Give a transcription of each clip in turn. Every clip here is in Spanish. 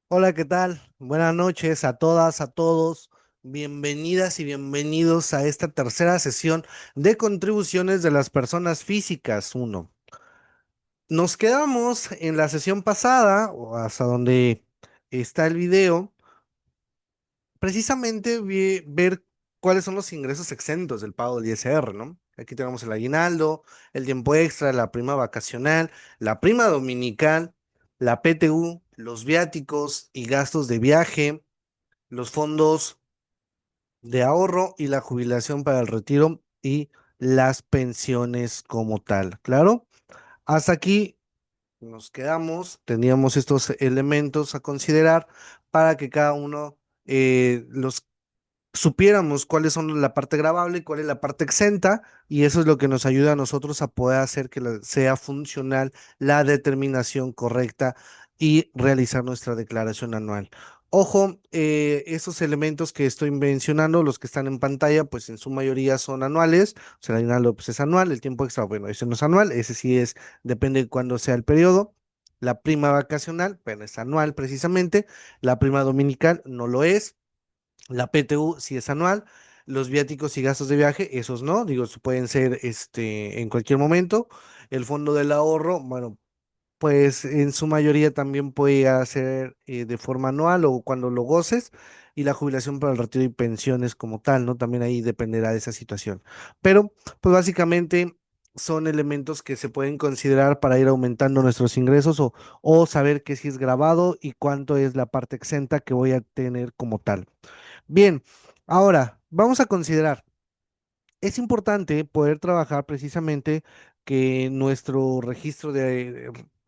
Hola, ¿qué tal? Buenas noches a todas, a todos. Bienvenidas y bienvenidos a esta tercera sesión de contribuciones de las personas físicas uno. Nos quedamos en la sesión pasada, o hasta donde está el video, precisamente ver cuáles son los ingresos exentos del pago del ISR, ¿no? Aquí tenemos el aguinaldo, el tiempo extra, la prima vacacional, la prima dominical, la PTU, los viáticos y gastos de viaje, los fondos de ahorro y la jubilación para el retiro y las pensiones como tal. Claro, hasta aquí nos quedamos, teníamos estos elementos a considerar para que cada uno los supiéramos cuáles son la parte gravable y cuál es la parte exenta, y eso es lo que nos ayuda a nosotros a poder hacer que sea funcional la determinación correcta y realizar nuestra declaración anual. Ojo, esos elementos que estoy mencionando, los que están en pantalla, pues en su mayoría son anuales. O sea, el aguinaldo pues, es anual, el tiempo extra, bueno, ese no es anual, ese sí es, depende de cuándo sea el periodo. La prima vacacional, bueno, es anual precisamente. La prima dominical no lo es. La PTU sí es anual. Los viáticos y gastos de viaje, esos no, digo, pueden ser en cualquier momento. El fondo del ahorro, bueno, pues en su mayoría también puede hacer de forma anual o cuando lo goces. Y la jubilación para el retiro y pensiones como tal, ¿no? También ahí dependerá de esa situación. Pero, pues básicamente son elementos que se pueden considerar para ir aumentando nuestros ingresos o saber que si es grabado y cuánto es la parte exenta que voy a tener como tal. Bien, ahora vamos a considerar, es importante poder trabajar precisamente que nuestro registro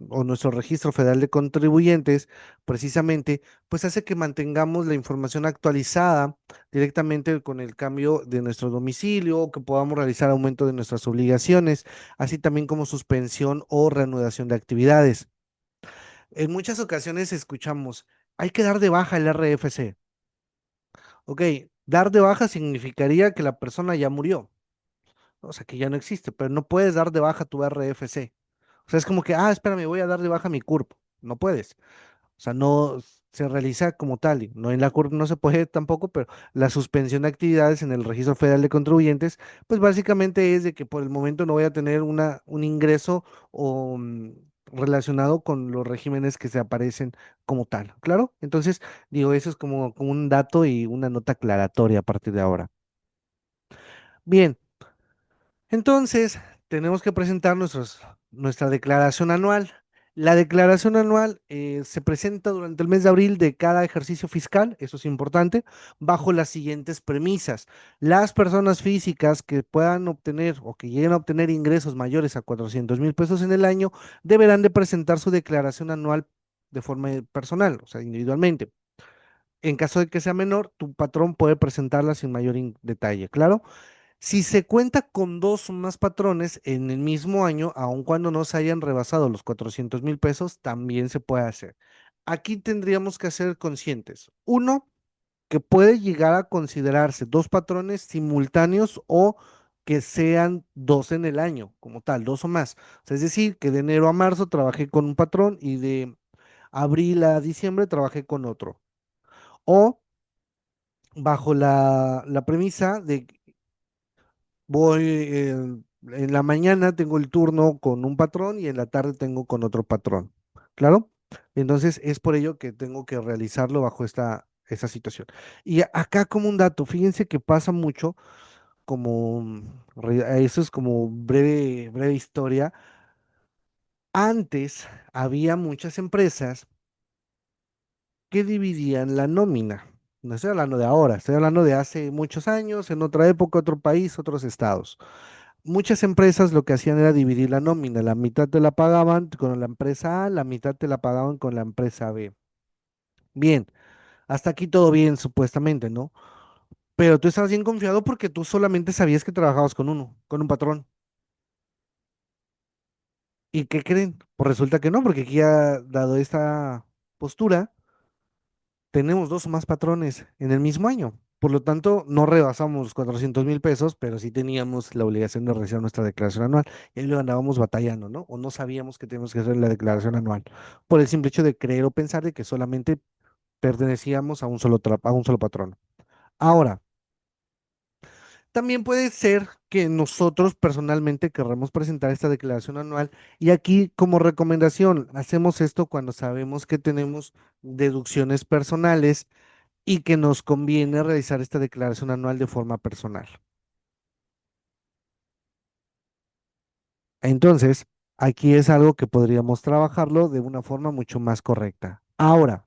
o nuestro registro federal de contribuyentes, precisamente, pues hace que mantengamos la información actualizada directamente con el cambio de nuestro domicilio, o que podamos realizar aumento de nuestras obligaciones, así también como suspensión o reanudación de actividades. En muchas ocasiones escuchamos, hay que dar de baja el RFC. Ok, dar de baja significaría que la persona ya murió, o sea, que ya no existe, pero no puedes dar de baja tu RFC. O sea, es como que, espérame, voy a dar de baja mi CURP. No puedes. O sea, no se realiza como tal. Y no en la CURP no se puede tampoco, pero la suspensión de actividades en el Registro Federal de Contribuyentes, pues básicamente es de que por el momento no voy a tener un ingreso o relacionado con los regímenes que se aparecen como tal. ¿Claro? Entonces, digo, eso es como un dato y una nota aclaratoria a partir de ahora. Bien, entonces, tenemos que presentar nuestra declaración anual. La declaración anual se presenta durante el mes de abril de cada ejercicio fiscal, eso es importante, bajo las siguientes premisas. Las personas físicas que puedan obtener o que lleguen a obtener ingresos mayores a 400,000 pesos en el año deberán de presentar su declaración anual de forma personal, o sea, individualmente. En caso de que sea menor, tu patrón puede presentarla sin mayor detalle, ¿claro? Si se cuenta con dos o más patrones en el mismo año, aun cuando no se hayan rebasado los 400,000 pesos, también se puede hacer. Aquí tendríamos que ser conscientes. Uno, que puede llegar a considerarse dos patrones simultáneos o que sean dos en el año, como tal, dos o más. O sea, es decir, que de enero a marzo trabajé con un patrón y de abril a diciembre trabajé con otro. O bajo la premisa de voy en la mañana tengo el turno con un patrón y en la tarde tengo con otro patrón. ¿Claro? Entonces es por ello que tengo que realizarlo bajo esta situación. Y acá como un dato, fíjense que pasa mucho como, eso es como breve historia. Antes había muchas empresas que dividían la nómina. No estoy hablando de ahora, estoy hablando de hace muchos años, en otra época, otro país, otros estados. Muchas empresas lo que hacían era dividir la nómina, la mitad te la pagaban con la empresa A, la mitad te la pagaban con la empresa B. Bien, hasta aquí todo bien, supuestamente, ¿no? Pero tú estabas bien confiado porque tú solamente sabías que trabajabas con uno, con un patrón. ¿Y qué creen? Pues resulta que no, porque aquí ha dado esta postura, tenemos dos o más patrones en el mismo año. Por lo tanto, no rebasamos los 400,000 pesos, pero sí teníamos la obligación de realizar nuestra declaración anual. Y ahí lo andábamos batallando, ¿no? O no sabíamos que teníamos que hacer la declaración anual. Por el simple hecho de creer o pensar de que solamente pertenecíamos a un a un solo patrón. Ahora, también puede ser que nosotros personalmente querramos presentar esta declaración anual y aquí como recomendación, hacemos esto cuando sabemos que tenemos deducciones personales y que nos conviene realizar esta declaración anual de forma personal. Entonces, aquí es algo que podríamos trabajarlo de una forma mucho más correcta. Ahora,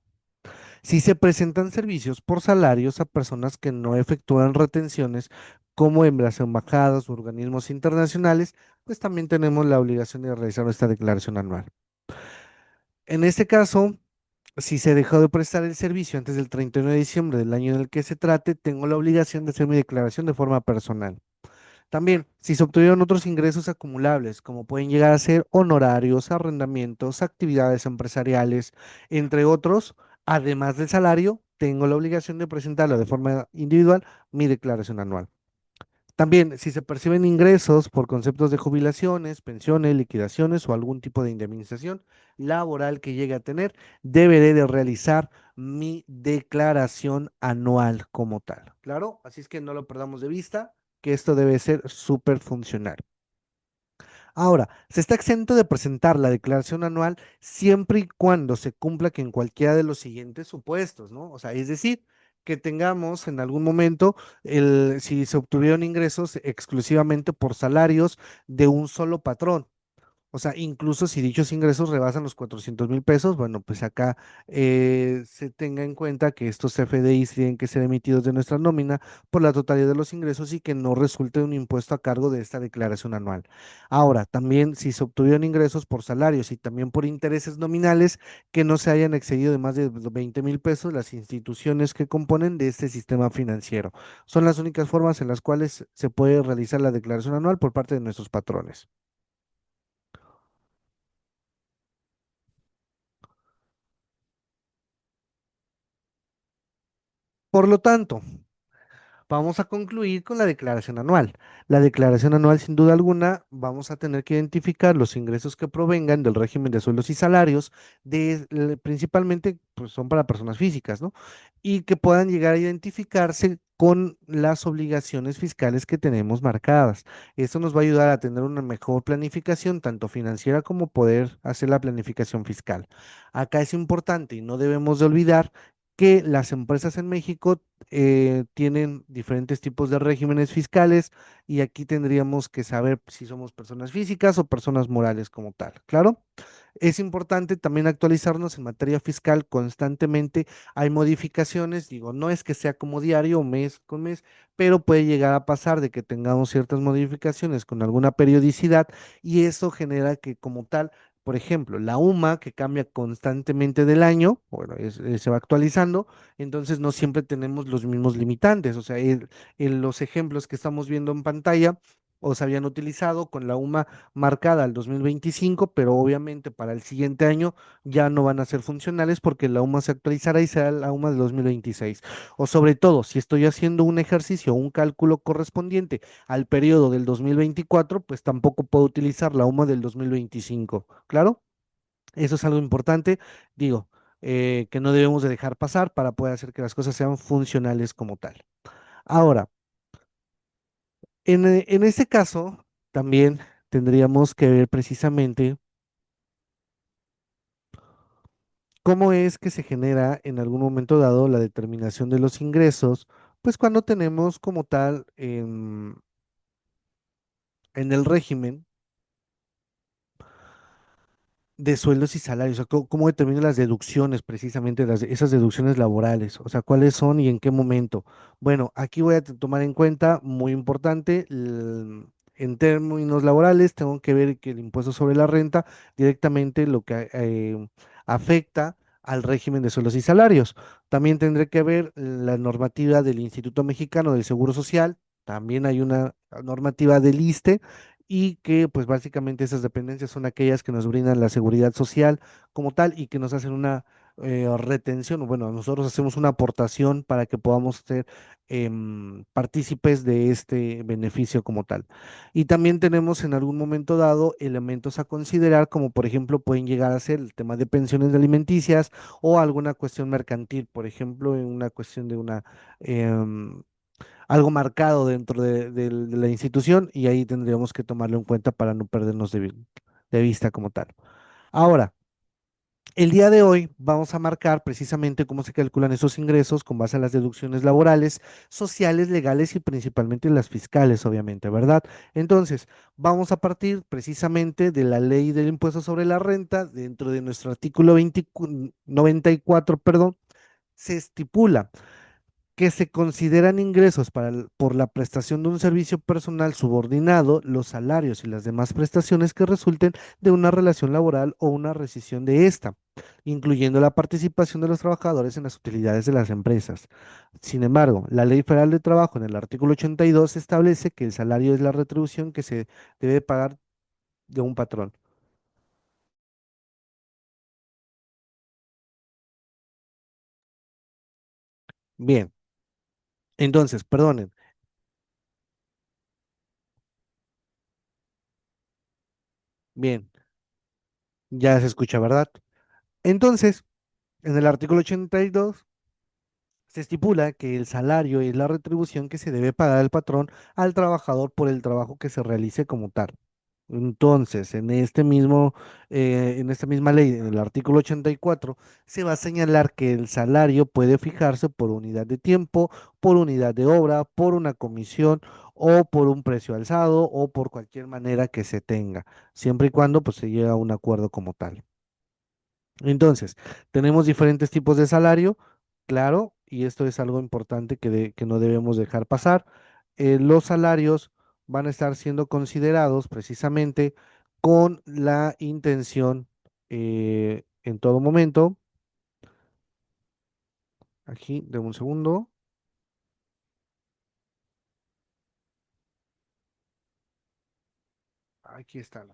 si se presentan servicios por salarios a personas que no efectúan retenciones, como en las embajadas o organismos internacionales, pues también tenemos la obligación de realizar esta declaración anual. En este caso, si se dejó de prestar el servicio antes del 31 de diciembre del año en el que se trate, tengo la obligación de hacer mi declaración de forma personal. También, si se obtuvieron otros ingresos acumulables, como pueden llegar a ser honorarios, arrendamientos, actividades empresariales, entre otros, además del salario, tengo la obligación de presentarlo de forma individual mi declaración anual. También, si se perciben ingresos por conceptos de jubilaciones, pensiones, liquidaciones o algún tipo de indemnización laboral que llegue a tener, deberé de realizar mi declaración anual como tal. Claro, así es que no lo perdamos de vista, que esto debe ser súper funcional. Ahora, se está exento de presentar la declaración anual siempre y cuando se cumpla que en cualquiera de los siguientes supuestos, ¿no? O sea, es decir, que tengamos en algún momento si se obtuvieron ingresos exclusivamente por salarios de un solo patrón. O sea, incluso si dichos ingresos rebasan los 400,000 pesos, bueno, pues acá se tenga en cuenta que estos CFDIs tienen que ser emitidos de nuestra nómina por la totalidad de los ingresos y que no resulte un impuesto a cargo de esta declaración anual. Ahora, también si se obtuvieron ingresos por salarios y también por intereses nominales que no se hayan excedido de más de 20,000 pesos, las instituciones que componen de este sistema financiero. Son las únicas formas en las cuales se puede realizar la declaración anual por parte de nuestros patrones. Por lo tanto, vamos a concluir con la declaración anual. La declaración anual, sin duda alguna, vamos a tener que identificar los ingresos que provengan del régimen de sueldos y salarios, principalmente pues, son para personas físicas, ¿no? Y que puedan llegar a identificarse con las obligaciones fiscales que tenemos marcadas. Esto nos va a ayudar a tener una mejor planificación, tanto financiera como poder hacer la planificación fiscal. Acá es importante y no debemos de olvidar que las empresas en México tienen diferentes tipos de regímenes fiscales y aquí tendríamos que saber si somos personas físicas o personas morales como tal. Claro, es importante también actualizarnos en materia fiscal constantemente. Hay modificaciones, digo, no es que sea como diario o mes con mes, pero puede llegar a pasar de que tengamos ciertas modificaciones con alguna periodicidad y eso genera que como tal, por ejemplo, la UMA que cambia constantemente del año, bueno, se va actualizando, entonces no siempre tenemos los mismos limitantes. O sea, en los ejemplos que estamos viendo en pantalla, o se habían utilizado con la UMA marcada al 2025, pero obviamente para el siguiente año ya no van a ser funcionales porque la UMA se actualizará y será la UMA de 2026. O sobre todo, si estoy haciendo un ejercicio o un cálculo correspondiente al periodo del 2024, pues tampoco puedo utilizar la UMA del 2025. ¿Claro? Eso es algo importante, digo, que no debemos de dejar pasar para poder hacer que las cosas sean funcionales como tal. Ahora, en este caso, también tendríamos que ver precisamente cómo es que se genera en algún momento dado la determinación de los ingresos, pues cuando tenemos como tal en el régimen de sueldos y salarios, o sea, cómo determina las deducciones, precisamente esas deducciones laborales, o sea, cuáles son y en qué momento. Bueno, aquí voy a tomar en cuenta, muy importante, en términos laborales, tengo que ver que el impuesto sobre la renta directamente lo que afecta al régimen de sueldos y salarios. También tendré que ver la normativa del Instituto Mexicano del Seguro Social, también hay una normativa del ISSSTE y que pues básicamente esas dependencias son aquellas que nos brindan la seguridad social como tal y que nos hacen retención, bueno, nosotros hacemos una aportación para que podamos ser partícipes de este beneficio como tal. Y también tenemos en algún momento dado elementos a considerar, como por ejemplo pueden llegar a ser el tema de pensiones alimenticias o alguna cuestión mercantil, por ejemplo, en una cuestión de una... algo marcado dentro de la institución y ahí tendríamos que tomarlo en cuenta para no perdernos de vista como tal. Ahora, el día de hoy vamos a marcar precisamente cómo se calculan esos ingresos con base a las deducciones laborales, sociales, legales y principalmente las fiscales, obviamente, ¿verdad? Entonces, vamos a partir precisamente de la ley del impuesto sobre la renta, dentro de nuestro artículo 20 94, perdón, se estipula que se consideran ingresos por la prestación de un servicio personal subordinado, los salarios y las demás prestaciones que resulten de una relación laboral o una rescisión de esta, incluyendo la participación de los trabajadores en las utilidades de las empresas. Sin embargo, la Ley Federal de Trabajo en el artículo 82 establece que el salario es la retribución que se debe pagar de un patrón. Bien, entonces, perdonen, bien, ya se escucha, ¿verdad? Entonces, en el artículo 82 se estipula que el salario es la retribución que se debe pagar al patrón al trabajador por el trabajo que se realice como tal. Entonces, en esta misma ley, en el artículo 84, se va a señalar que el salario puede fijarse por unidad de tiempo, por unidad de obra, por una comisión o por un precio alzado o por cualquier manera que se tenga, siempre y cuando pues, se llegue a un acuerdo como tal. Entonces, tenemos diferentes tipos de salario, claro, y esto es algo importante que no debemos dejar pasar. Los salarios van a estar siendo considerados precisamente con la intención en todo momento. Aquí, de un segundo. Aquí está.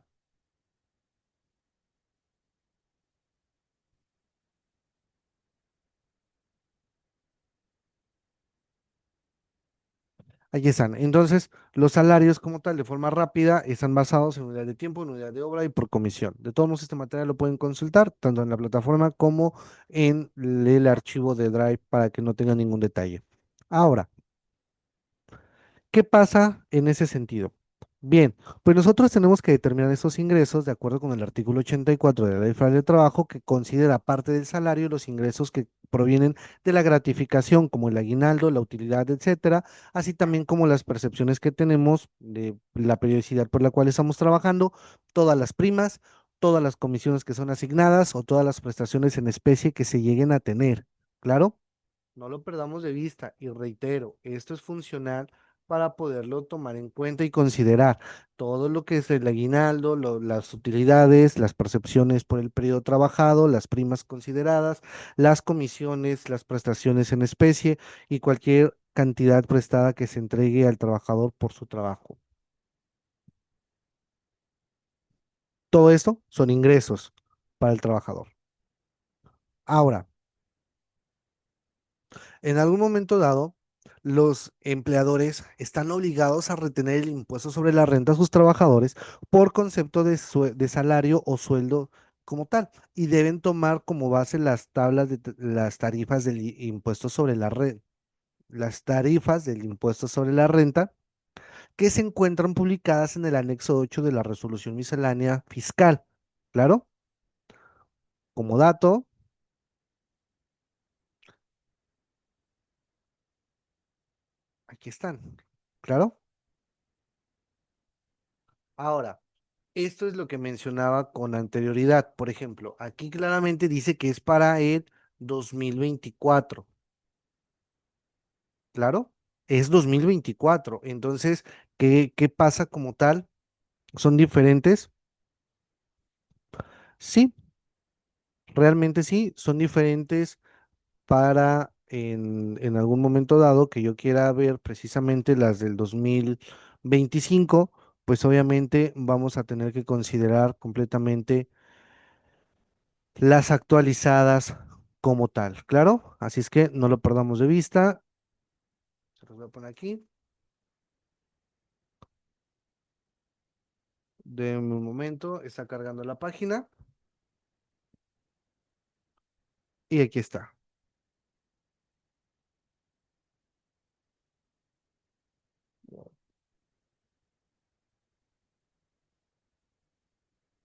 Aquí están. Entonces, los salarios como tal, de forma rápida, están basados en unidad de tiempo, en unidad de obra y por comisión. De todos modos, este material lo pueden consultar tanto en la plataforma como en el archivo de Drive para que no tengan ningún detalle. Ahora, ¿qué pasa en ese sentido? Bien, pues nosotros tenemos que determinar esos ingresos de acuerdo con el artículo 84 de la Ley Federal de Trabajo, que considera parte del salario los ingresos que provienen de la gratificación, como el aguinaldo, la utilidad, etcétera, así también como las percepciones que tenemos de la periodicidad por la cual estamos trabajando, todas las primas, todas las comisiones que son asignadas o todas las prestaciones en especie que se lleguen a tener. ¿Claro? No lo perdamos de vista y reitero, esto es funcional para poderlo tomar en cuenta y considerar todo lo que es el aguinaldo, las utilidades, las percepciones por el periodo trabajado, las primas consideradas, las comisiones, las prestaciones en especie y cualquier cantidad prestada que se entregue al trabajador por su trabajo. Todo esto son ingresos para el trabajador. Ahora, en algún momento dado, los empleadores están obligados a retener el impuesto sobre la renta a sus trabajadores por concepto de salario o sueldo como tal y deben tomar como base las tablas de las tarifas del impuesto sobre la renta, las tarifas del impuesto sobre la renta que se encuentran publicadas en el anexo 8 de la resolución miscelánea fiscal. Claro, como dato, aquí están. Claro. Ahora, esto es lo que mencionaba con anterioridad. Por ejemplo, aquí claramente dice que es para el 2024. Claro, es 2024. Entonces, ¿qué pasa como tal? ¿Son diferentes? Sí, realmente sí, son diferentes para en algún momento dado que yo quiera ver precisamente las del 2025, pues obviamente vamos a tener que considerar completamente las actualizadas como tal, claro. Así es que no lo perdamos de vista. Se los voy a poner aquí. De un momento, está cargando la página y aquí está.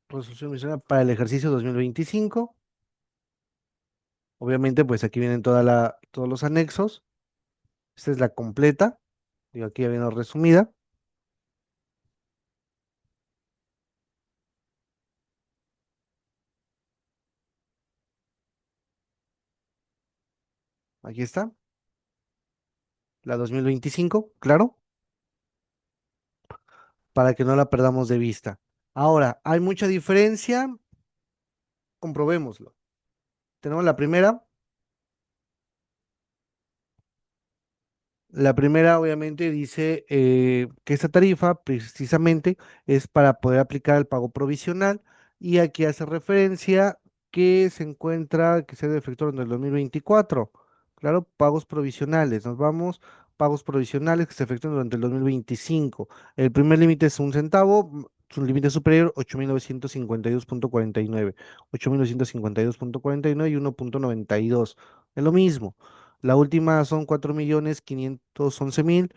Resolución misionera para el ejercicio 2025. Obviamente, pues aquí vienen todos los anexos. Esta es la completa. Digo, aquí ya viene resumida. Aquí está, la 2025, claro, para que no la perdamos de vista. Ahora, ¿hay mucha diferencia? Comprobémoslo. Tenemos la primera. La primera, obviamente, dice que esta tarifa precisamente es para poder aplicar el pago provisional y aquí hace referencia que se encuentra, que se debe efectuar en el 2024. Claro, pagos provisionales. Nos vamos, pagos provisionales que se efectúan durante el 2025. El primer límite es 1 centavo, su límite superior 8.952.49. 8.952.49 y 1.92. Es lo mismo. La última son 4.511.000,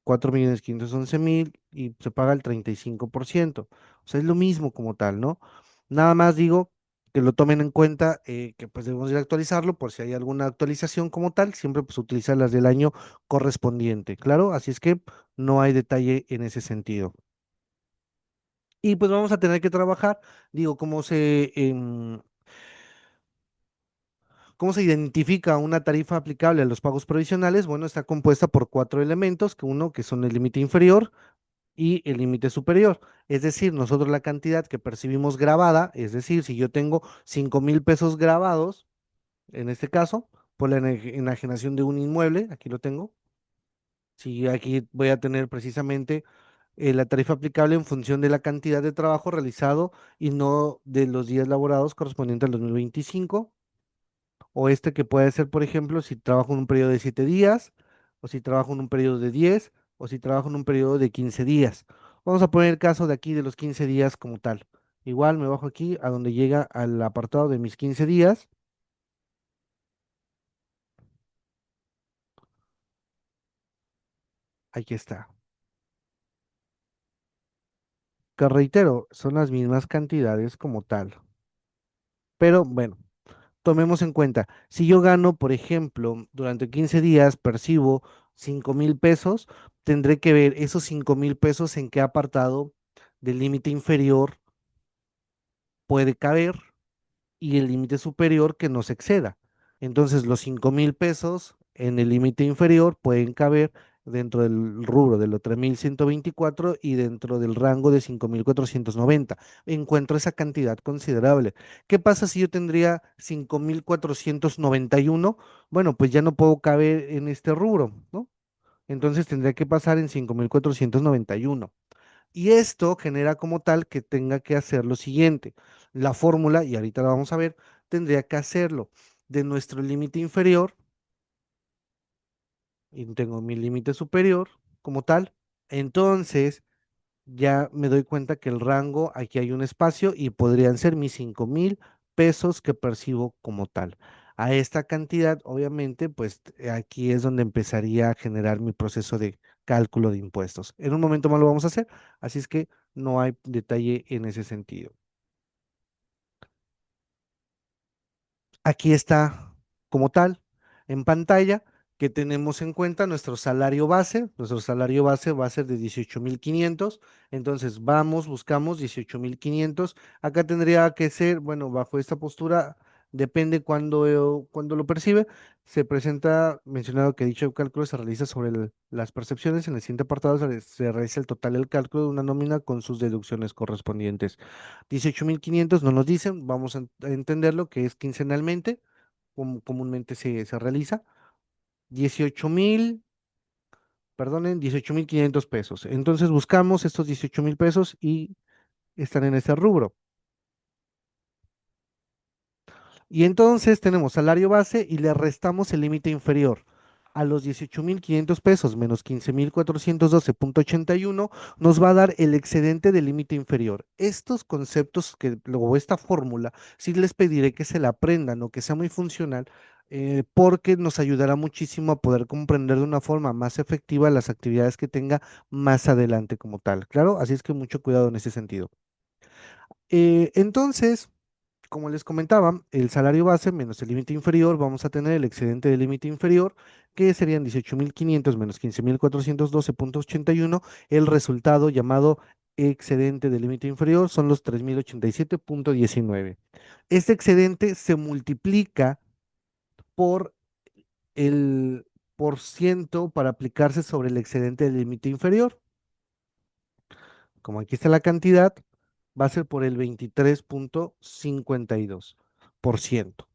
4.511.000 y se paga el 35%. O sea, es lo mismo como tal, ¿no? Nada más digo que lo tomen en cuenta, que pues debemos ir a actualizarlo por si hay alguna actualización como tal, siempre pues utilizar las del año correspondiente, claro, así es que no hay detalle en ese sentido. Y pues vamos a tener que trabajar, digo, ¿cómo se identifica una tarifa aplicable a los pagos provisionales? Bueno, está compuesta por cuatro elementos, que uno que son el límite inferior y el límite superior. Es decir, nosotros la cantidad que percibimos grabada, es decir, si yo tengo 5.000 pesos grabados, en este caso, por la enajenación de un inmueble, aquí lo tengo, si aquí voy a tener precisamente la tarifa aplicable en función de la cantidad de trabajo realizado y no de los días laborados correspondientes al 2025. O este que puede ser, por ejemplo, si trabajo en un periodo de 7 días, o si trabajo en un periodo de 10, o si trabajo en un periodo de 15 días. Vamos a poner el caso de aquí de los 15 días como tal. Igual me bajo aquí a donde llega al apartado de mis 15 días. Aquí está. Que reitero, son las mismas cantidades como tal. Pero bueno, tomemos en cuenta, si yo gano, por ejemplo, durante 15 días percibo 5.000 pesos, tendré que ver esos 5.000 pesos en qué apartado del límite inferior puede caber y el límite superior que no se exceda. Entonces, los 5.000 pesos en el límite inferior pueden caber dentro del rubro de los 3.124 y dentro del rango de 5.490. Encuentro esa cantidad considerable. ¿Qué pasa si yo tendría 5.491? Bueno, pues ya no puedo caber en este rubro, ¿no? Entonces tendría que pasar en 5.491. Y esto genera como tal que tenga que hacer lo siguiente. La fórmula, y ahorita la vamos a ver, tendría que hacerlo de nuestro límite inferior, y tengo mi límite superior como tal. Entonces, ya me doy cuenta que el rango, aquí hay un espacio y podrían ser mis 5.000 pesos que percibo como tal. A esta cantidad, obviamente, pues aquí es donde empezaría a generar mi proceso de cálculo de impuestos. En un momento más lo vamos a hacer, así es que no hay detalle en ese sentido. Aquí está como tal en pantalla que tenemos en cuenta nuestro salario base. Nuestro salario base va a ser de 18.500. Entonces vamos, buscamos 18.500. Acá tendría que ser, bueno, bajo esta postura, depende cuando lo percibe. Se presenta mencionado que dicho cálculo se realiza sobre las percepciones. En el siguiente apartado se realiza el total del cálculo de una nómina con sus deducciones correspondientes. 18.500 no nos dicen, vamos a entenderlo que es quincenalmente, como comúnmente se realiza. 18.000, perdonen, 18.500 pesos. Entonces buscamos estos 18.000 pesos y están en ese rubro. Y entonces tenemos salario base y le restamos el límite inferior. A los 18,500 pesos menos 15,412,81 nos va a dar el excedente del límite inferior. Estos conceptos que luego esta fórmula, sí les pediré que se la aprendan o que sea muy funcional, porque nos ayudará muchísimo a poder comprender de una forma más efectiva las actividades que tenga más adelante como tal. Claro, así es que mucho cuidado en ese sentido. Entonces, como les comentaba, el salario base menos el límite inferior, vamos a tener el excedente del límite inferior, que serían 18,500 menos 15,412,81. El resultado llamado excedente del límite inferior son los 3,087,19. Este excedente se multiplica por el por ciento para aplicarse sobre el excedente del límite inferior. Como aquí está la cantidad, va a ser por el 23,52%.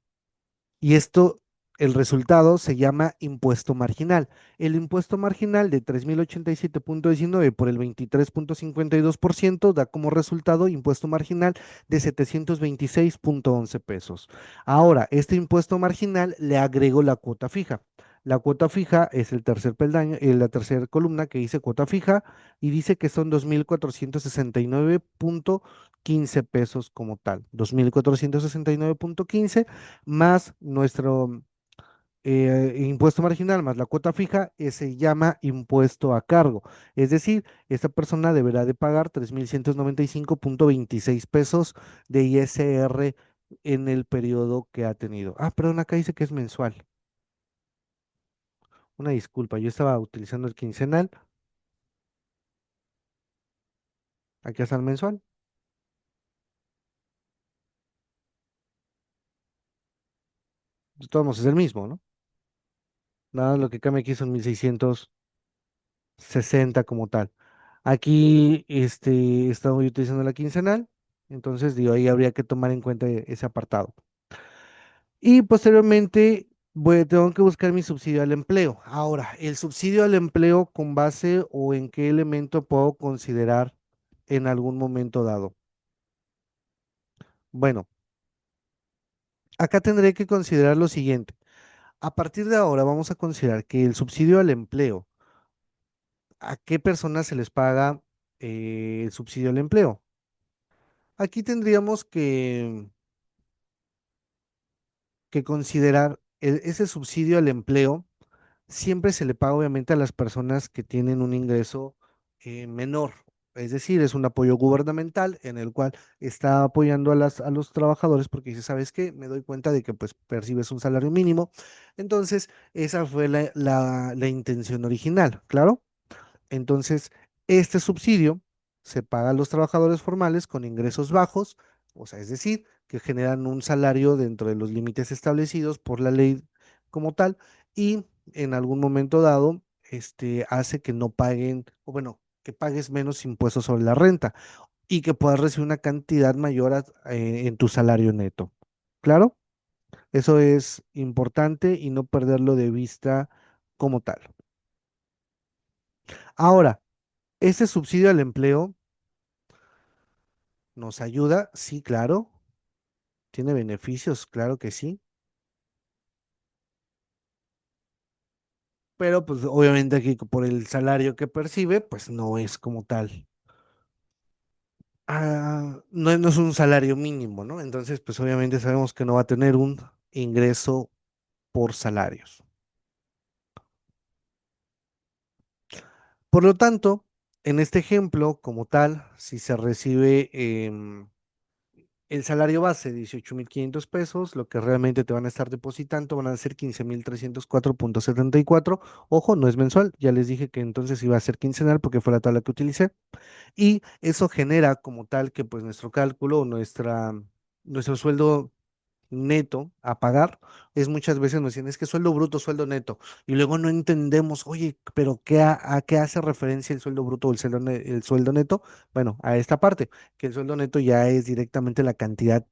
Y esto, el resultado se llama impuesto marginal. El impuesto marginal de 3,087,19 por el 23,52% da como resultado impuesto marginal de 726,11 pesos. Ahora, este impuesto marginal le agrego la cuota fija. La cuota fija es el tercer peldaño, la tercera columna que dice cuota fija y dice que son 2,469,15 pesos como tal. 2,469,15 más nuestro impuesto marginal, más la cuota fija, se llama impuesto a cargo. Es decir, esta persona deberá de pagar 3,195,26 pesos de ISR en el periodo que ha tenido. Ah, perdón, acá dice que es mensual. Una disculpa, yo estaba utilizando el quincenal, aquí está el mensual. De todos modos es el mismo, ¿no? Nada, lo que cambia aquí son 1,660 como tal. Aquí estamos utilizando la quincenal, entonces digo, ahí habría que tomar en cuenta ese apartado. Y posteriormente tengo que buscar mi subsidio al empleo. Ahora, el subsidio al empleo con base o en qué elemento puedo considerar en algún momento dado. Bueno, acá tendré que considerar lo siguiente. A partir de ahora vamos a considerar que el subsidio al empleo, ¿a qué personas se les paga el subsidio al empleo? Aquí tendríamos que considerar ese subsidio al empleo, siempre se le paga obviamente a las personas que tienen un ingreso menor. Es decir, es un apoyo gubernamental en el cual está apoyando a los trabajadores porque dice, ¿sabes qué? Me doy cuenta de que pues percibes un salario mínimo. Entonces, esa fue la intención original, ¿claro? Entonces, este subsidio se paga a los trabajadores formales con ingresos bajos, o sea, es decir, que generan un salario dentro de los límites establecidos por la ley como tal, y en algún momento dado, hace que no paguen, o bueno, que pagues menos impuestos sobre la renta y que puedas recibir una cantidad mayor en tu salario neto. ¿Claro? Eso es importante y no perderlo de vista como tal. Ahora, este subsidio al empleo ¿nos ayuda? Sí, claro. ¿Tiene beneficios? Claro que sí. Pero pues obviamente aquí por el salario que percibe, pues no es como tal. No es un salario mínimo, ¿no? Entonces, pues obviamente sabemos que no va a tener un ingreso por salarios. Por lo tanto, en este ejemplo, como tal, si se recibe el salario base, 18,500 pesos, lo que realmente te van a estar depositando van a ser 15,304,74. Ojo, no es mensual, ya les dije que entonces iba a ser quincenal porque fue la tabla que utilicé. Y eso genera como tal que pues nuestro cálculo, nuestro sueldo neto a pagar es muchas veces nos dicen, es que sueldo bruto, sueldo neto. Y luego no entendemos, oye, pero ¿a qué hace referencia el sueldo bruto o el sueldo neto? Bueno, a esta parte, que el sueldo neto ya es directamente la cantidad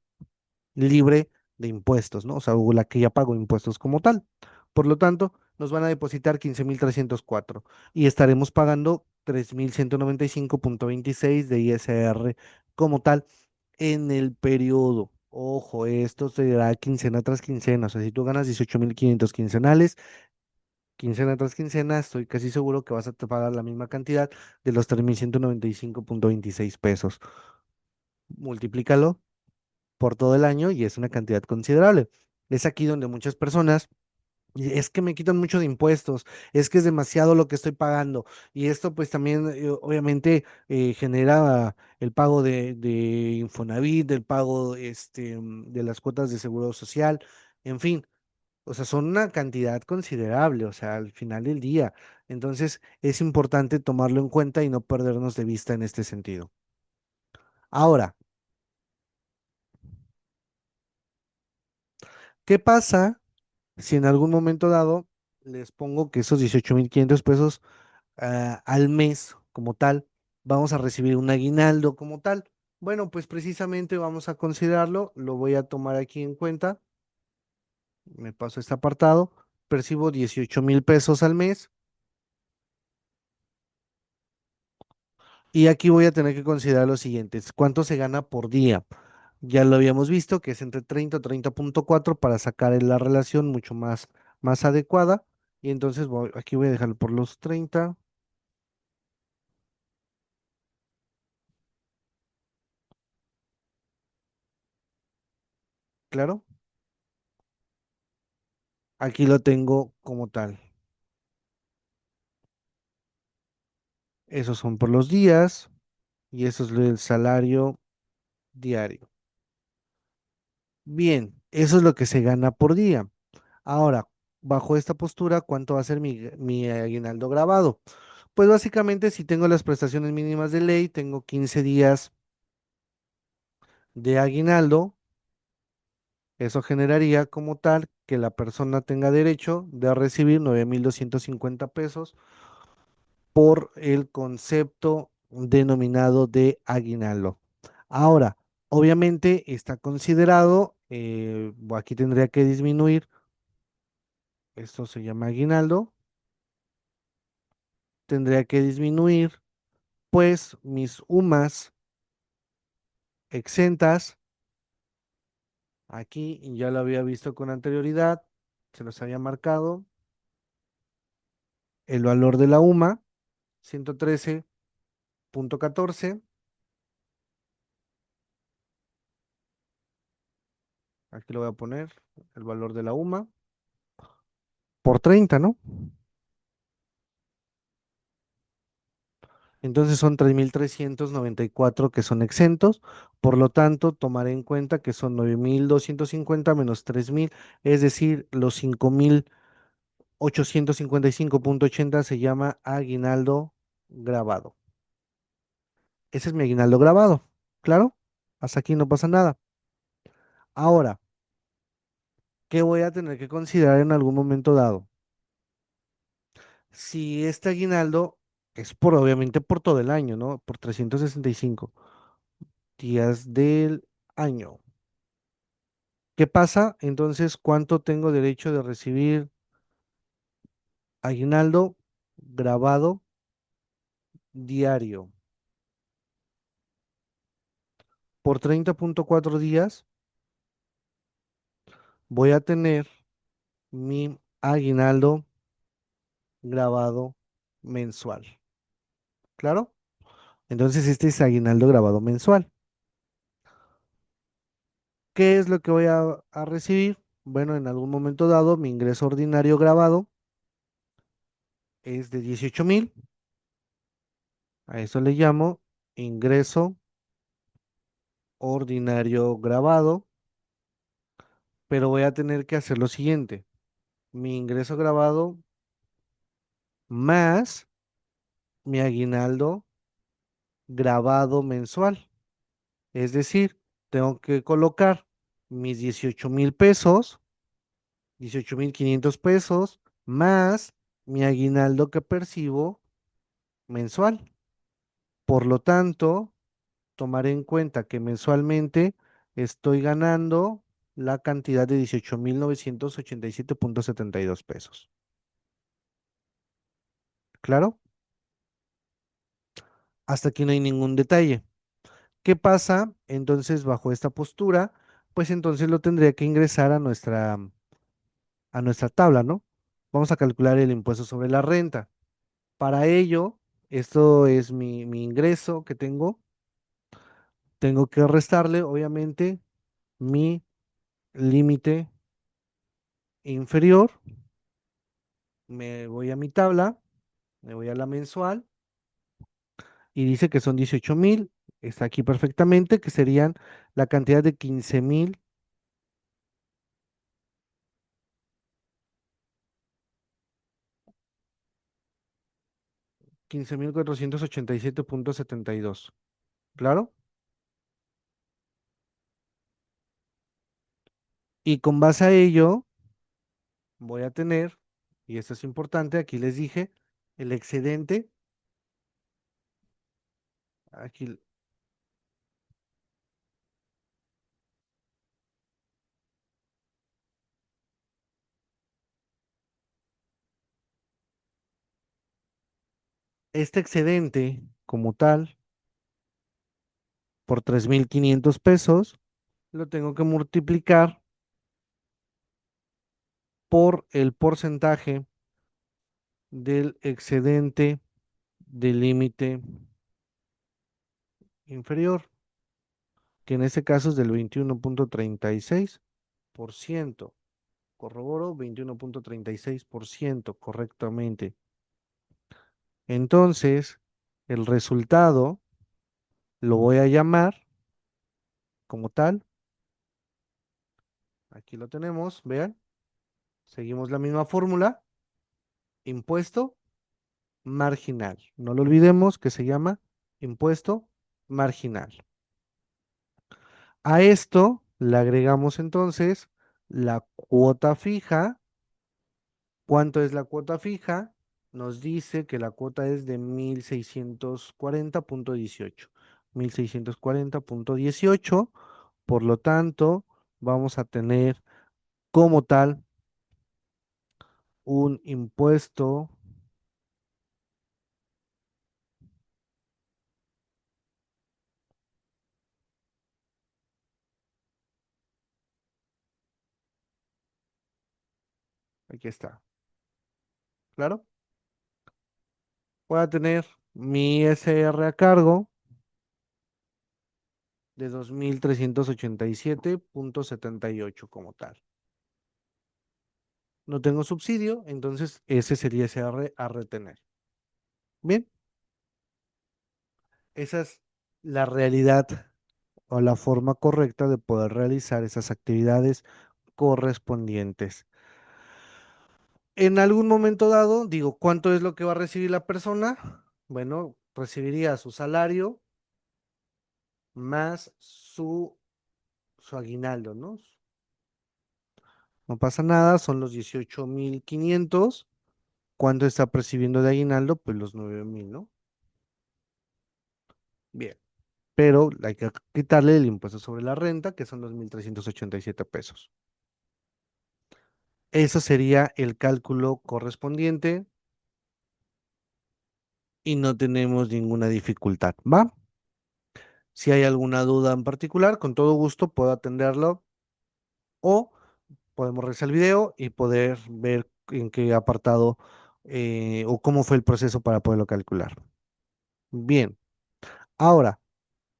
libre de impuestos, ¿no? O sea, o la que ya pago impuestos como tal. Por lo tanto, nos van a depositar 15,304 y estaremos pagando 3,195,26 de ISR como tal en el periodo. Ojo, esto te dará quincena tras quincena. O sea, si tú ganas 18.500 quincenales, quincena tras quincena, estoy casi seguro que vas a te pagar la misma cantidad de los 3.195.26 pesos. Multiplícalo por todo el año y es una cantidad considerable. Es aquí donde muchas personas, "Y es que me quitan mucho de impuestos, es que es demasiado lo que estoy pagando". Y esto pues también obviamente genera el pago de Infonavit, del pago de las cuotas de seguro social, en fin. O sea, son una cantidad considerable, o sea, al final del día. Entonces, es importante tomarlo en cuenta y no perdernos de vista en este sentido. Ahora, ¿qué pasa si en algún momento dado les pongo que esos 18.500 pesos al mes como tal, vamos a recibir un aguinaldo como tal? Bueno, pues precisamente vamos a considerarlo, lo voy a tomar aquí en cuenta, me paso este apartado, percibo 18.000 pesos al mes. Y aquí voy a tener que considerar lo siguiente, ¿cuánto se gana por día? Ya lo habíamos visto, que es entre 30 o 30.4 para sacar la relación mucho más adecuada. Y entonces aquí voy a dejarlo por los 30, claro. Aquí lo tengo como tal. Esos son por los días y eso es el salario diario. Bien, eso es lo que se gana por día. Ahora, bajo esta postura, ¿cuánto va a ser mi aguinaldo grabado? Pues básicamente, si tengo las prestaciones mínimas de ley, tengo 15 días de aguinaldo. Eso generaría como tal que la persona tenga derecho de recibir 9.250 pesos por el concepto denominado de aguinaldo. Ahora, obviamente está considerado, aquí tendría que disminuir, esto se llama aguinaldo, tendría que disminuir pues mis UMAS exentas. Aquí ya lo había visto con anterioridad, se los había marcado. El valor de la UMA, 113.14. Aquí lo voy a poner, el valor de la UMA, por 30, ¿no? Entonces son 3.394 que son exentos. Por lo tanto, tomaré en cuenta que son 9.250 menos 3.000, es decir, los 5.855.80 se llama aguinaldo grabado. Ese es mi aguinaldo grabado. ¿Claro? Hasta aquí no pasa nada. Ahora, ¿qué voy a tener que considerar en algún momento dado? Si este aguinaldo es obviamente por todo el año, ¿no? Por 365 días del año. ¿Qué pasa? Entonces, ¿cuánto tengo derecho de recibir aguinaldo grabado diario? Por 30.4 días voy a tener mi aguinaldo grabado mensual. ¿Claro? Entonces, este es aguinaldo grabado mensual. ¿Qué es lo que voy a recibir? Bueno, en algún momento dado, mi ingreso ordinario grabado es de 18.000. A eso le llamo ingreso ordinario grabado, pero voy a tener que hacer lo siguiente. Mi ingreso grabado más mi aguinaldo grabado mensual. Es decir, tengo que colocar mis 18.000 pesos, 18.500 pesos, más mi aguinaldo que percibo mensual. Por lo tanto, tomar en cuenta que mensualmente estoy ganando la cantidad de 18.987.72 pesos. ¿Claro? Hasta aquí no hay ningún detalle. ¿Qué pasa entonces bajo esta postura? pues entonces lo tendría que ingresar a nuestra tabla, ¿no? Vamos a calcular el impuesto sobre la renta. Para ello, esto es mi ingreso que tengo. Tengo que restarle, obviamente, mi límite inferior. Me voy a mi tabla, me voy a la mensual y dice que son 18,000. Está aquí perfectamente, que serían la cantidad de 15,487,72. ¿Claro? Y con base a ello, voy a tener, y esto es importante, aquí les dije, el excedente. Aquí, este excedente, como tal, por 3,500 pesos, lo tengo que multiplicar por el porcentaje del excedente del límite inferior, que en este caso es del 21,36%. Corroboro, 21,36% correctamente. Entonces, el resultado lo voy a llamar como tal. Aquí lo tenemos, vean. Seguimos la misma fórmula. Impuesto marginal. No lo olvidemos que se llama impuesto marginal. A esto le agregamos entonces la cuota fija. ¿Cuánto es la cuota fija? Nos dice que la cuota es de 1,640,18. 1,640,18. Por lo tanto, vamos a tener como tal un impuesto. Aquí está. ¿Claro? Voy a tener mi SR a cargo de 2,387,78 como tal. No tengo subsidio, entonces ese sería SR a retener. Bien, esa es la realidad o la forma correcta de poder realizar esas actividades correspondientes. En algún momento dado, digo, ¿cuánto es lo que va a recibir la persona? Bueno, recibiría su salario más su aguinaldo, ¿no? No pasa nada, son los 18,500. ¿Cuánto está percibiendo de aguinaldo? Pues los 9,000, ¿no? Bien, pero hay que quitarle el impuesto sobre la renta, que son los 1,387 pesos. Eso sería el cálculo correspondiente y no tenemos ninguna dificultad, ¿va? Si hay alguna duda en particular, con todo gusto puedo atenderlo o podemos revisar el video y poder ver en qué apartado o cómo fue el proceso para poderlo calcular. Bien, ahora,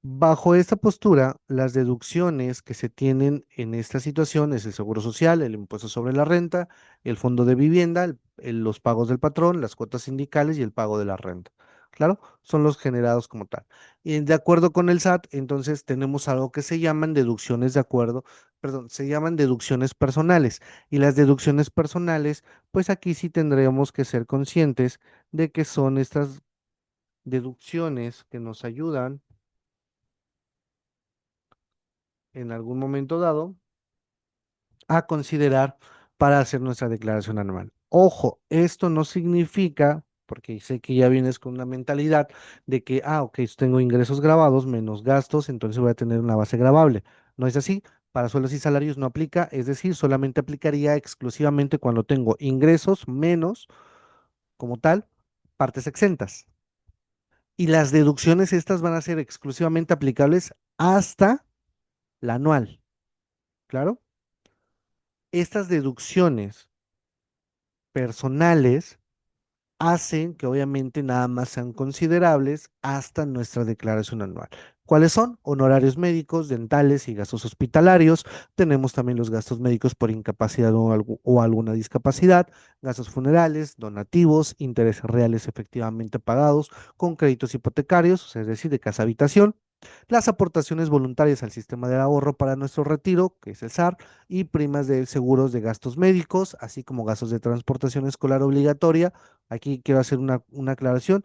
bajo esta postura, las deducciones que se tienen en esta situación es el seguro social, el impuesto sobre la renta, el fondo de vivienda, los pagos del patrón, las cuotas sindicales y el pago de la renta. Claro, son los generados como tal. Y de acuerdo con el SAT, entonces tenemos algo que se llaman deducciones de acuerdo, perdón, se llaman deducciones personales. Y las deducciones personales, pues aquí sí tendríamos que ser conscientes de que son estas deducciones que nos ayudan en algún momento dado a considerar para hacer nuestra declaración anual. Ojo, esto no significa, porque sé que ya vienes con una mentalidad de que, ok, tengo ingresos grabados menos gastos, entonces voy a tener una base gravable. No es así. Para sueldos y salarios no aplica, es decir, solamente aplicaría exclusivamente cuando tengo ingresos menos, como tal, partes exentas. Y las deducciones estas van a ser exclusivamente aplicables hasta la anual. Claro, estas deducciones personales hacen que obviamente nada más sean considerables hasta nuestra declaración anual. ¿Cuáles son? Honorarios médicos, dentales y gastos hospitalarios. Tenemos también los gastos médicos por incapacidad o alguna discapacidad, gastos funerales, donativos, intereses reales efectivamente pagados con créditos hipotecarios, o sea, es decir, de casa habitación, las aportaciones voluntarias al sistema de ahorro para nuestro retiro, que es el SAR, y primas de seguros de gastos médicos, así como gastos de transportación escolar obligatoria. Aquí quiero hacer una aclaración.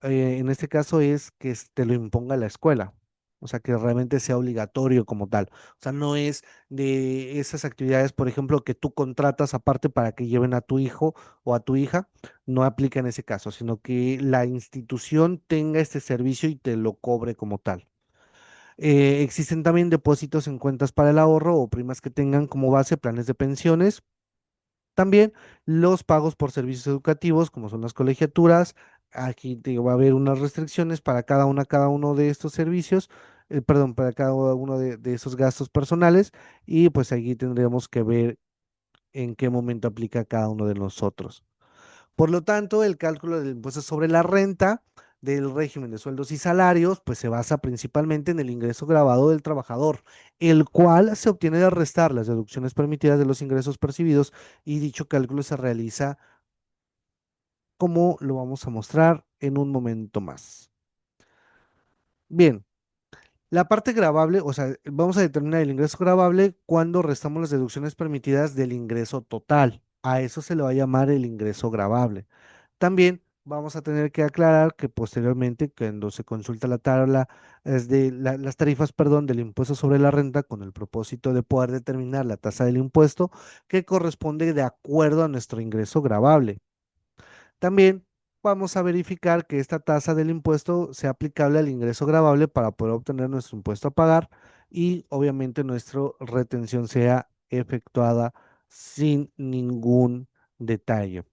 En este caso es que te lo imponga la escuela. O sea, que realmente sea obligatorio como tal. O sea, no es de esas actividades, por ejemplo, que tú contratas aparte para que lleven a tu hijo o a tu hija. No aplica en ese caso, sino que la institución tenga este servicio y te lo cobre como tal. Existen también depósitos en cuentas para el ahorro o primas que tengan como base planes de pensiones. También los pagos por servicios educativos, como son las colegiaturas. Aquí te digo, va a haber unas restricciones para cada uno de estos servicios, perdón, para cada uno de esos gastos personales, y pues aquí tendremos que ver en qué momento aplica cada uno de nosotros. Por lo tanto, el cálculo del impuesto sobre la renta del régimen de sueldos y salarios, pues se basa principalmente en el ingreso grabado del trabajador, el cual se obtiene de restar las deducciones permitidas de los ingresos percibidos, y dicho cálculo se realiza como lo vamos a mostrar en un momento más. Bien, la parte gravable, o sea, vamos a determinar el ingreso gravable cuando restamos las deducciones permitidas del ingreso total. A eso se le va a llamar el ingreso gravable. También vamos a tener que aclarar que posteriormente, cuando se consulta la tabla, las tarifas, perdón, del impuesto sobre la renta con el propósito de poder determinar la tasa del impuesto que corresponde de acuerdo a nuestro ingreso gravable. También vamos a verificar que esta tasa del impuesto sea aplicable al ingreso gravable para poder obtener nuestro impuesto a pagar, y obviamente nuestra retención sea efectuada sin ningún detalle.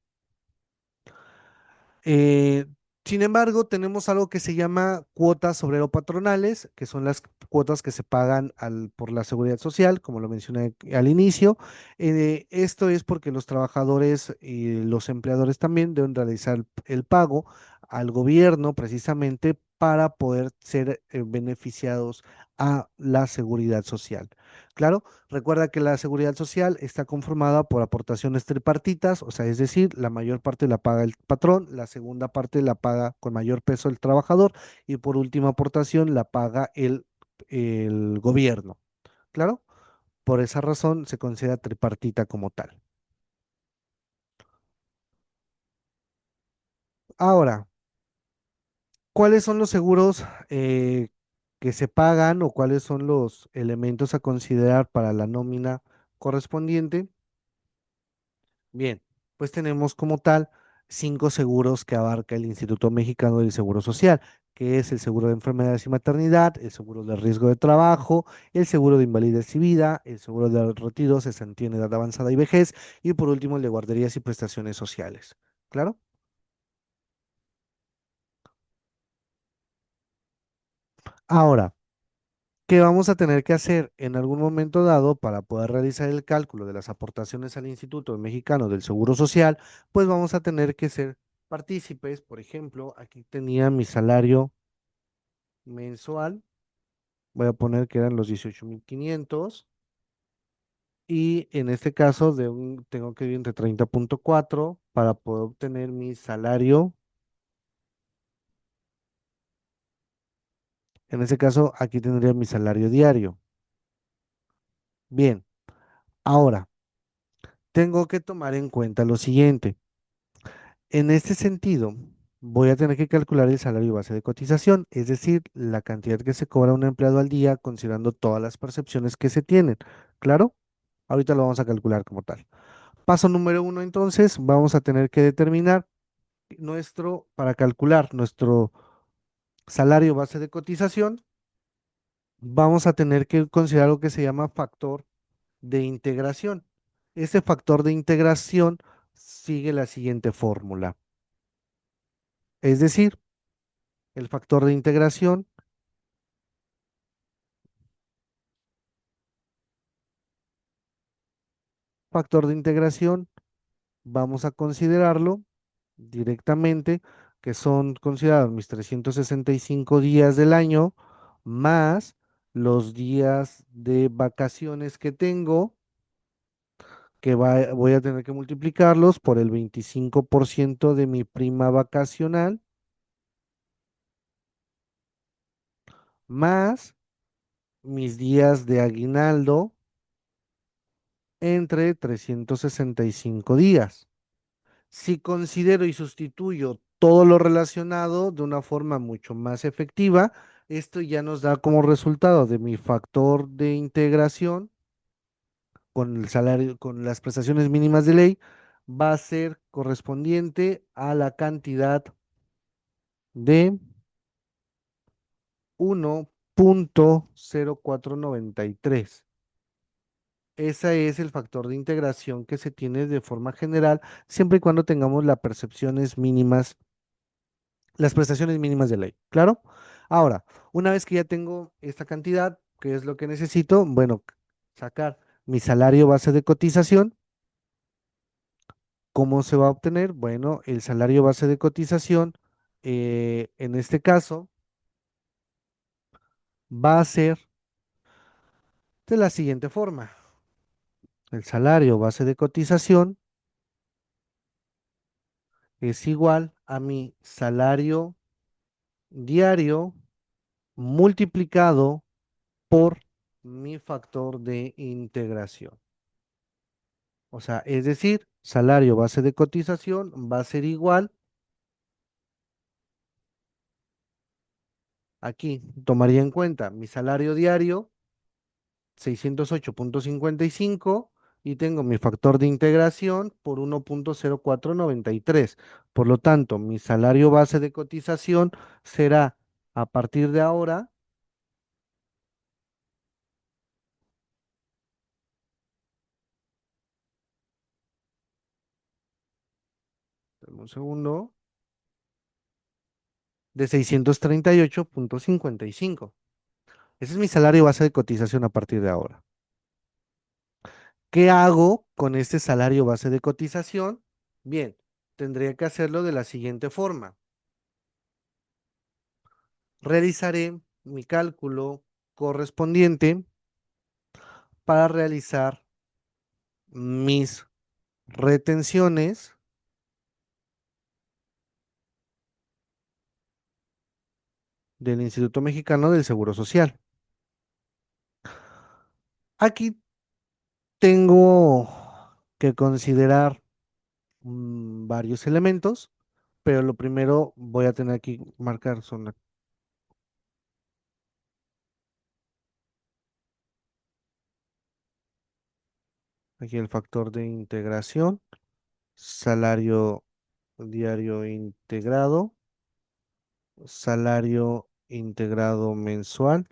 Eh, Sin embargo, tenemos algo que se llama cuotas obrero-patronales, que son las cuotas que se pagan por la seguridad social, como lo mencioné al inicio. Esto es porque los trabajadores y los empleadores también deben realizar el pago al gobierno precisamente para poder ser beneficiados a la seguridad social. Claro, recuerda que la seguridad social está conformada por aportaciones tripartitas, o sea, es decir, la mayor parte la paga el patrón, la segunda parte la paga con mayor peso el trabajador, y por última aportación la paga el gobierno. Claro, por esa razón se considera tripartita como tal. Ahora, ¿cuáles son los seguros que se pagan, o cuáles son los elementos a considerar para la nómina correspondiente? Bien, pues tenemos como tal 5 seguros que abarca el Instituto Mexicano del Seguro Social, que es el seguro de enfermedades y maternidad, el seguro de riesgo de trabajo, el seguro de invalidez y vida, el seguro de retiro, cesantía en edad avanzada y vejez, y por último el de guarderías y prestaciones sociales. ¿Claro? Ahora, ¿qué vamos a tener que hacer en algún momento dado para poder realizar el cálculo de las aportaciones al Instituto Mexicano del Seguro Social? Pues vamos a tener que ser partícipes. Por ejemplo, aquí tenía mi salario mensual, voy a poner que eran los 18,500, y en este caso tengo que ir entre 30,4 para poder obtener mi salario. En este caso, aquí tendría mi salario diario. Bien, ahora tengo que tomar en cuenta lo siguiente. En este sentido, voy a tener que calcular el salario base de cotización, es decir, la cantidad que se cobra un empleado al día considerando todas las percepciones que se tienen. ¿Claro? Ahorita lo vamos a calcular como tal. Paso número uno, entonces, vamos a tener que determinar para calcular nuestro salario base de cotización, vamos a tener que considerar lo que se llama factor de integración. Este factor de integración sigue la siguiente fórmula. Es decir, el factor de integración factor de integración, vamos a considerarlo directamente, que son considerados mis 365 días del año, más los días de vacaciones que tengo, voy a tener que multiplicarlos por el 25% de mi prima vacacional, más mis días de aguinaldo entre 365 días. Si considero y sustituyo todo lo relacionado de una forma mucho más efectiva, esto ya nos da como resultado de mi factor de integración con el salario, con las prestaciones mínimas de ley, va a ser correspondiente a la cantidad de 1,0493. Ese es el factor de integración que se tiene de forma general, siempre y cuando tengamos las percepciones mínimas, las prestaciones mínimas de ley. ¿Claro? Ahora, una vez que ya tengo esta cantidad, ¿qué es lo que necesito? Bueno, sacar mi salario base de cotización. ¿Cómo se va a obtener? Bueno, el salario base de cotización, en este caso, va a ser de la siguiente forma. El salario base de cotización es igual a mi salario diario multiplicado por mi factor de integración. O sea, es decir, salario base de cotización va a ser igual, aquí tomaría en cuenta mi salario diario, 608,55, y tengo mi factor de integración por 1,0493. Por lo tanto, mi salario base de cotización será a partir de ahora, dame un segundo, de 638,55. Ese es mi salario base de cotización a partir de ahora. ¿Qué hago con este salario base de cotización? Bien, tendría que hacerlo de la siguiente forma. Realizaré mi cálculo correspondiente para realizar mis retenciones del Instituto Mexicano del Seguro Social. Aquí tengo que considerar varios elementos, pero lo primero voy a tener que marcar son aquí el factor de integración, salario diario integrado, salario integrado mensual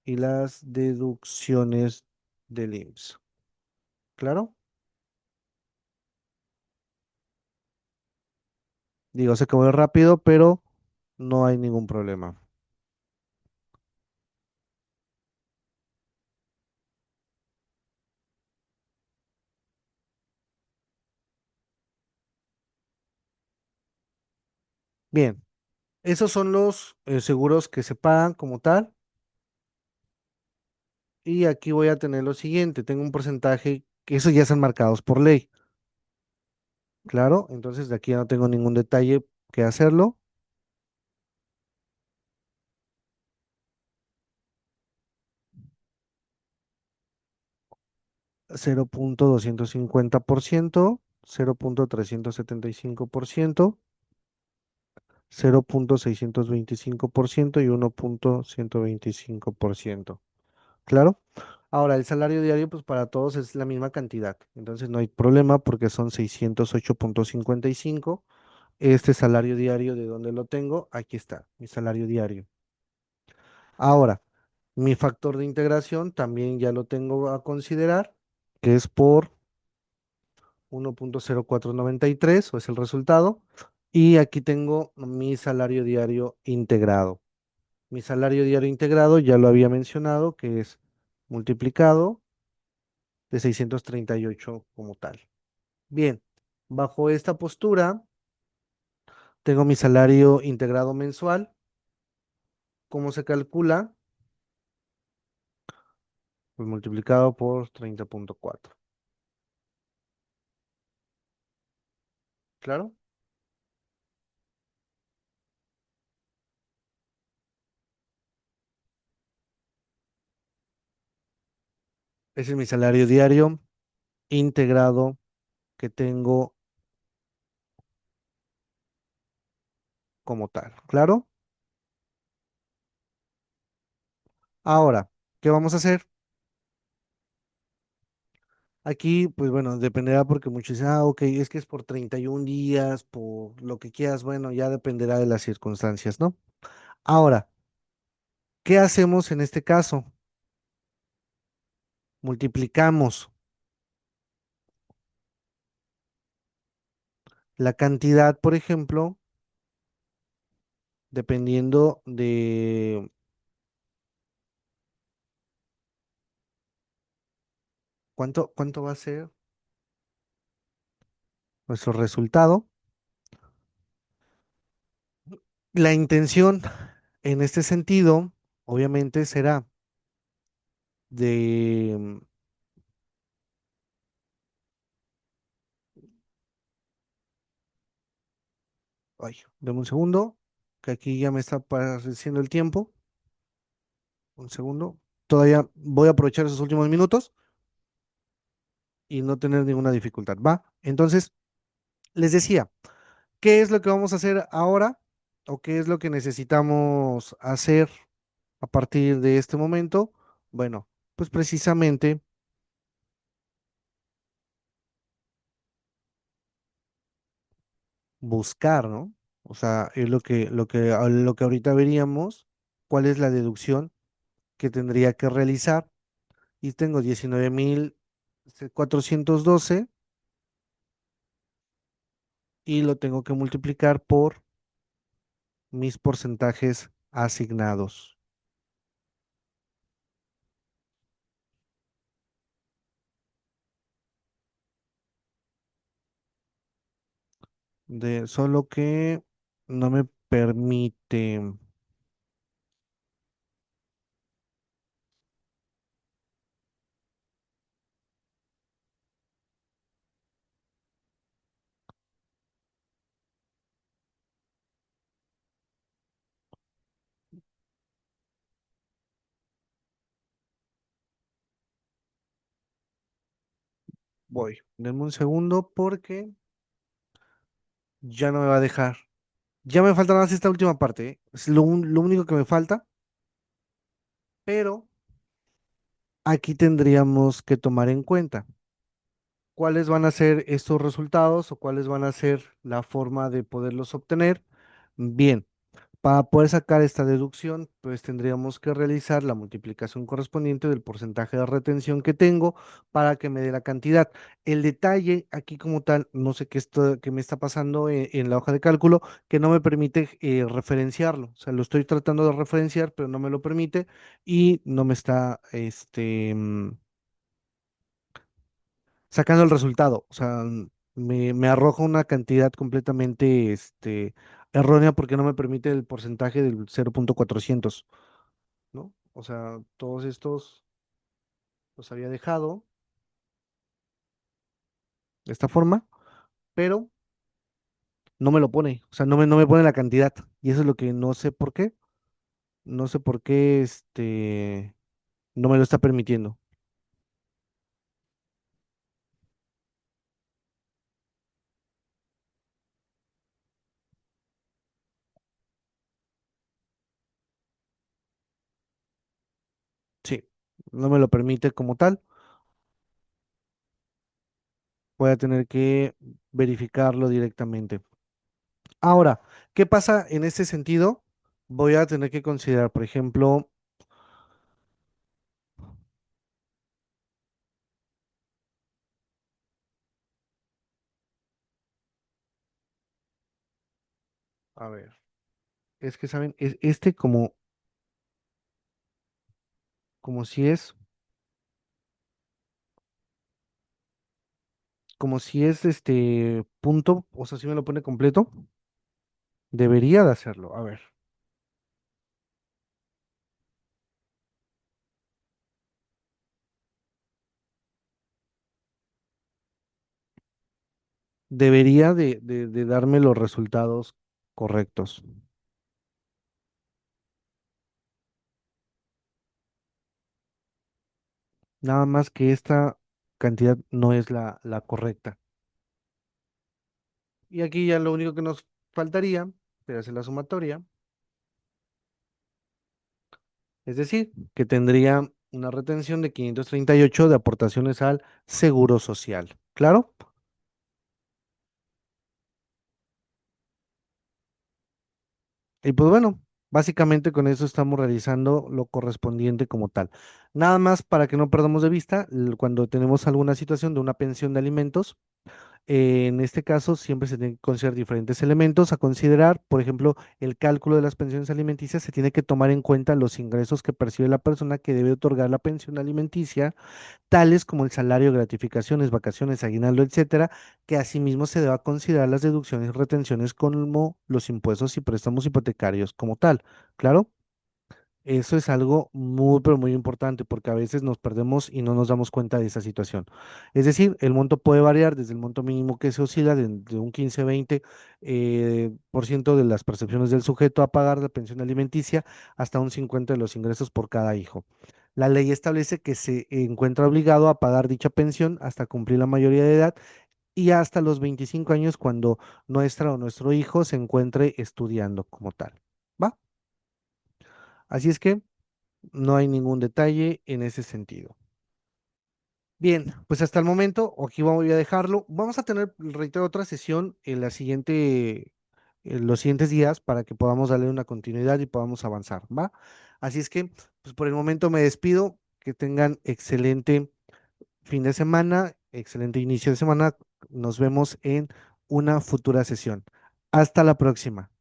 y las deducciones del IMSS. ¿Claro? Digo, sé que voy rápido, pero no hay ningún problema. Bien, esos son los seguros que se pagan como tal. Y aquí voy a tener lo siguiente, tengo un porcentaje que esos ya están marcados por ley. Claro, entonces de aquí ya no tengo ningún detalle que hacerlo. 0,250%, 0,375%, 0,625% y 1,125%. ¿Claro? Ahora, el salario diario, pues para todos es la misma cantidad. Entonces no hay problema porque son 608,55. Este salario diario, ¿de dónde lo tengo? Aquí está, mi salario diario. Ahora, mi factor de integración también ya lo tengo a considerar, que es por 1,0493, o es el resultado. Y aquí tengo mi salario diario integrado. Mi salario diario integrado ya lo había mencionado, que es multiplicado de 638 como tal. Bien, bajo esta postura, tengo mi salario integrado mensual. ¿Cómo se calcula? Pues multiplicado por 30.4. ¿Claro? Ese es mi salario diario integrado que tengo como tal. ¿Claro? Ahora, ¿qué vamos a hacer? Aquí, pues bueno, dependerá porque muchos dicen, ok, es que es por 31 días, por lo que quieras, bueno, ya dependerá de las circunstancias, ¿no? Ahora, ¿qué hacemos en este caso? Multiplicamos la cantidad, por ejemplo, dependiendo de cuánto va a ser nuestro resultado. La intención en este sentido, obviamente, será de, ay, dame un segundo, que aquí ya me está apareciendo el tiempo. Un segundo. Todavía voy a aprovechar esos últimos minutos y no tener ninguna dificultad. ¿Va? Entonces, les decía, ¿qué es lo que vamos a hacer ahora? ¿O qué es lo que necesitamos hacer a partir de este momento? Bueno, pues precisamente buscar, ¿no? O sea, es lo que ahorita veríamos, cuál es la deducción que tendría que realizar. Y tengo 19.412 y lo tengo que multiplicar por mis porcentajes asignados. Solo que no me permite. Voy. Denme un segundo porque ya no me va a dejar. Ya me falta nada más esta última parte, ¿eh? Es lo único que me falta, pero aquí tendríamos que tomar en cuenta cuáles van a ser estos resultados o cuáles van a ser la forma de poderlos obtener. Bien, para poder sacar esta deducción, pues tendríamos que realizar la multiplicación correspondiente del porcentaje de retención que tengo para que me dé la cantidad. El detalle aquí como tal, no sé qué me está pasando en la hoja de cálculo, que no me permite referenciarlo. O sea, lo estoy tratando de referenciar, pero no me lo permite y no me está sacando el resultado. O sea, me arroja una cantidad completamente errónea porque no me permite el porcentaje del 0.400, ¿no? O sea, todos estos los había dejado de esta forma, pero no me lo pone. O sea, no me pone la cantidad. Y eso es lo que no sé por qué. No sé por qué no me lo está permitiendo. Sí, no me lo permite como tal. Voy a tener que verificarlo directamente. Ahora, ¿qué pasa en este sentido? Voy a tener que considerar, por ejemplo, a ver, es que saben, es como si es como si es punto, o sea, si me lo pone completo, debería de hacerlo. A ver, debería de darme los resultados correctos. Nada más que esta cantidad no es la correcta. Y aquí ya lo único que nos faltaría sería hacer la sumatoria, es decir, que tendría una retención de 538 de aportaciones al Seguro Social. ¿Claro? Y pues bueno, básicamente con eso estamos realizando lo correspondiente como tal. Nada más para que no perdamos de vista, cuando tenemos alguna situación de una pensión de alimentos, en este caso, siempre se tienen que considerar diferentes elementos a considerar. Por ejemplo, el cálculo de las pensiones alimenticias se tiene que tomar en cuenta los ingresos que percibe la persona que debe otorgar la pensión alimenticia, tales como el salario, gratificaciones, vacaciones, aguinaldo, etcétera, que asimismo se deba considerar las deducciones y retenciones como los impuestos y préstamos hipotecarios como tal. ¿Claro? Eso es algo muy, pero muy importante porque a veces nos perdemos y no nos damos cuenta de esa situación. Es decir, el monto puede variar desde el monto mínimo que se oscila de un 15-20 por ciento de las percepciones del sujeto a pagar la pensión alimenticia hasta un 50 de los ingresos por cada hijo. La ley establece que se encuentra obligado a pagar dicha pensión hasta cumplir la mayoría de edad y hasta los 25 años cuando nuestra o nuestro hijo se encuentre estudiando como tal. ¿Va? Así es que no hay ningún detalle en ese sentido. Bien, pues hasta el momento, aquí voy a dejarlo. Vamos a tener, reitero, otra sesión en en los siguientes días para que podamos darle una continuidad y podamos avanzar, ¿va? Así es que, pues por el momento me despido. Que tengan excelente fin de semana, excelente inicio de semana. Nos vemos en una futura sesión. Hasta la próxima.